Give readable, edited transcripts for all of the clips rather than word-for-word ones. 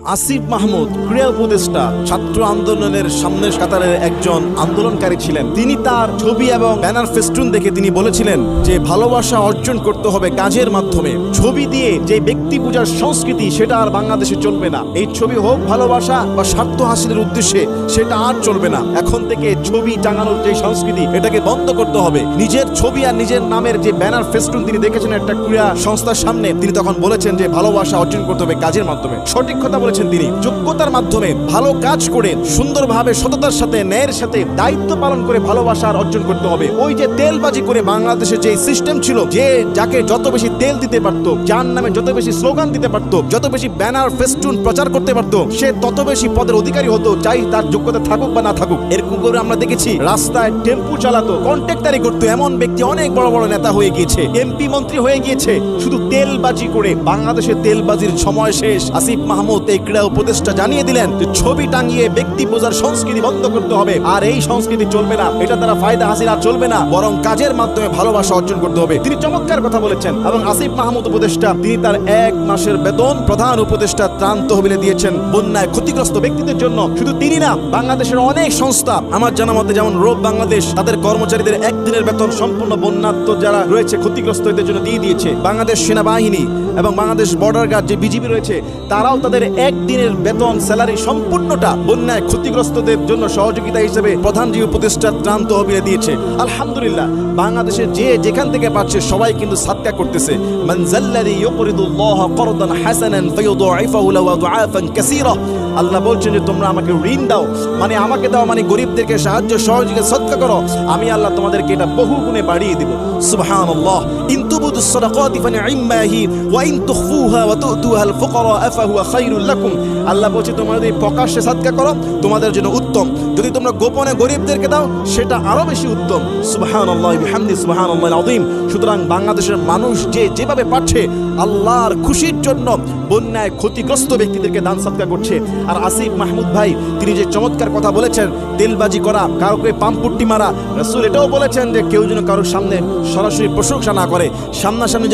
আসিফ মাহমুদ ক্রীড়া উপদেষ্টা ছাত্র আন্দোলনের সামনের কাতারের একজন আন্দোলনকারী ছিলেন। তিনি তার ছবি এবং ব্যানার ফেস্টুন দেখে তিনি বলেছিলেন যে ভালোবাসা অর্জন করতে হবে কাজের মাধ্যমে। ছবি দিয়ে যে ব্যক্তি পূজার সংস্কৃতি সেটা আর বাংলাদেশে চলবে না। এই ছবি হোক ভালোবাসা বা স্বার্থ হাসিলের উদ্দেশ্যে, সেটা আর চলবে না। এখন থেকে ছবি টাঙানোর যে সংস্কৃতি এটাকে বন্ধ করতে হবে। নিজের ছবি আর নিজের নামের যে ব্যানার ফেস্টুন তিনি দেখেছেন একটা ক্রীড়া সংস্থার সামনে, তিনি তখন বলেছেন যে ভালোবাসা অর্জন করতে হবে কাজের মাধ্যমে। সঠিক কথা বলেছেন তিনি। যোগ্যতার মাধ্যমে ভালো কাজ করে সুন্দরভাবে সততার সাথে ন্যায়ের সাথে দায়িত্ব পালন করে ভালোবাসার অর্জন করতে হবে। ওই যে তেলবাজি করে বাংলাদেশে যে সিস্টেম ছিল, যে যাকে যত বেশি তেল দিতে পারতো, যার নামে যত বেশি স্লোগান দিতে পারতো, যত বেশি ব্যানার ফেস্টুন প্রচার করতে পারতো, সে তত বেশি পদের অধিকারী হতো, চাই তার যোগ্যতা থাকুক বা না থাকুক। এরকম করে আমরা দেখেছি রাস্তায় টেম্পু চালাতো, কন্ট্রাক্টারি করতো, এমন ব্যক্তি অনেক বড় বড় নেতা হয়ে গিয়েছে, এমপি মন্ত্রী হয়ে গিয়েছে, শুধু তেলবাজি করে। বাংলাদেশে তেলবাজির সময় শেষ। আসিফ মাহমুদ এই ক্রীড়া উপদেষ্টা জানিয়ে দিলেন যে ছবি টাঙিয়ে ব্যক্তি পূজার সংস্কৃতি বন্ধ করতে হবে। আর এই সংস্কৃতি চলবে না, এটা দ্বারা ফায়দা হাসিল আর চলবে না, বরং কাজের মাধ্যমে ভালোবাসা অর্জন করতে হবে। তিনি চমৎকার কথা বলেছেন। এবং আসিফ মাহমুদ উপদেষ্টা তিনি তার 1 মাসের বেতন প্রধান উপদেষ্টা ত্রাণ তহবিলে দিয়েছেন বন্যায় ক্ষতিগ্রস্ত ব্যক্তিদের জন্য। শুধু তিনি না, বাংলাদেশের অনেক সংস্থা, আমার জানা মতে যেমন রোব বাংলাদেশ, তাদের কর্মচারীদের 1 দিনের বেতন সম্পূর্ণ বন্যার্ত যারা রয়েছে ক্ষতিগ্রস্ত এদের জন্য দিয়ে দিয়েছে। বাংলাদেশ সেনাবাহিনী এবং বাংলাদেশ বর্ডার গার্ড যে বিজিবি রয়েছে, তারাও তাদের 1 দিনের বেতন স্যালারি সম্পূর্ণটা বন্যায় ক্ষতিগ্রস্তদের জন্য সহযোগিতা হিসেবে প্রধান যে উপদেষ্টা ত্রাণ তহবিলে দিয়েছে। আলহামদুলিল্লাহ, বাংলাদেশের যে যেখান থেকে পাচ্ছে সবাই কিন্তু সাদকা করতেছে। মান যাল্লাযী ইউকরিদুল্লাহ করদান হাসানান ফায়ুদাইফাহু লাহু আদআফান কাসীরা। আল্লাহ বলছেন যে তোমরা আমাকে ঋণ দাও, মানে আমাকে দাও, মানে গরিবদেরকে সাহায্য সহযোগিতা সদকা করো, আমি আল্লাহ তোমাদেরকে এটা বহু গুণে বাড়িয়ে দিব। সুবহানাল্লাহ। ইন তুবদুস সাদাকাতি ফানি'ম্মা হি ওয়া ইন তুখফুহা ওয়া তু'তুহাল ফুকারা ফাহুয়া খায়রুল লাকুম। আল্লাহ বলছে তোমরা যদি প্রকাশ্যে সাদকা করো তোমাদের জন্য উত্তম, যদি তোমরা গোপনে গরিবদেরকে দাও সেটা আরো বেশি উত্তম। সুবহানাল্লাহ বিহামদি সুবহানাল্লাহিল আযীম। সুতরাং বাংলাদেশের মানুষ যে যেভাবে পাচ্ছে আল্লাহর খুশির জন্য বন্যায় ক্ষতিগ্রস্ত ব্যক্তিদেরকে দান সদকা করছে। আর আসিফ মাহমুদ ভাই তিনি যে চমৎকার কথা বলেছেন, তেলবাজি করা, কাউকে পাম্পুট্টি মারা, রাসূল এটাও বলেছেন যে কেউ যেন কারোর সামনে সরাসরি প্রশংসা না করে। সামনাসামনি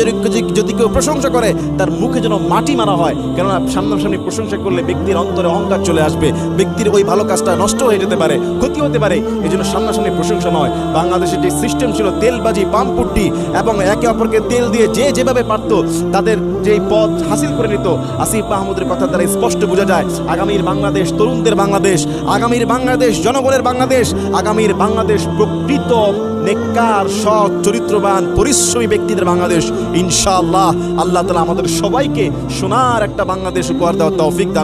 যদি কেউ প্রশংসা করে তার মুখে যেন মাটি মারা হয়, কেননা সামনাসামনি প্রশংসা করলে ব্যক্তির অন্তরে অহংকার চলে আসবে, ব্যক্তির ওই ভালো কাজটা নষ্ট হয়ে যেতে পারে, ক্ষতি হতে পারে। এই জন্য সামনাসামনি প্রশংসা নয়। বাংলাদেশের যে সিস্টেম ছিল তেলবাজি, পাম্পুট্টি এবং একে অপরকে তেল দিয়ে যে যেভাবে পারতো তাদের যেই পদ হাসিল করে নিত, আসিফ মাহমুদের কথা দ্বারা স্পষ্ট বোঝা যায় আগামীর বাংলাদেশ তরুণদের বাংলাদেশ, আগামীর বাংলাদেশ জনগণের বাংলাদেশ, আগামীর বাংলাদেশ প্রকৃত নেককার সৎ চরিত্রবান পরিশ্রমী ব্যক্তিদের বাংলাদেশ। ইনশাআল্লাহ আল্লাহ তাআলা আমাদের সবাইকে সোনার একটা বাংলাদেশ উপহার দেওয়ার তৌফিক দান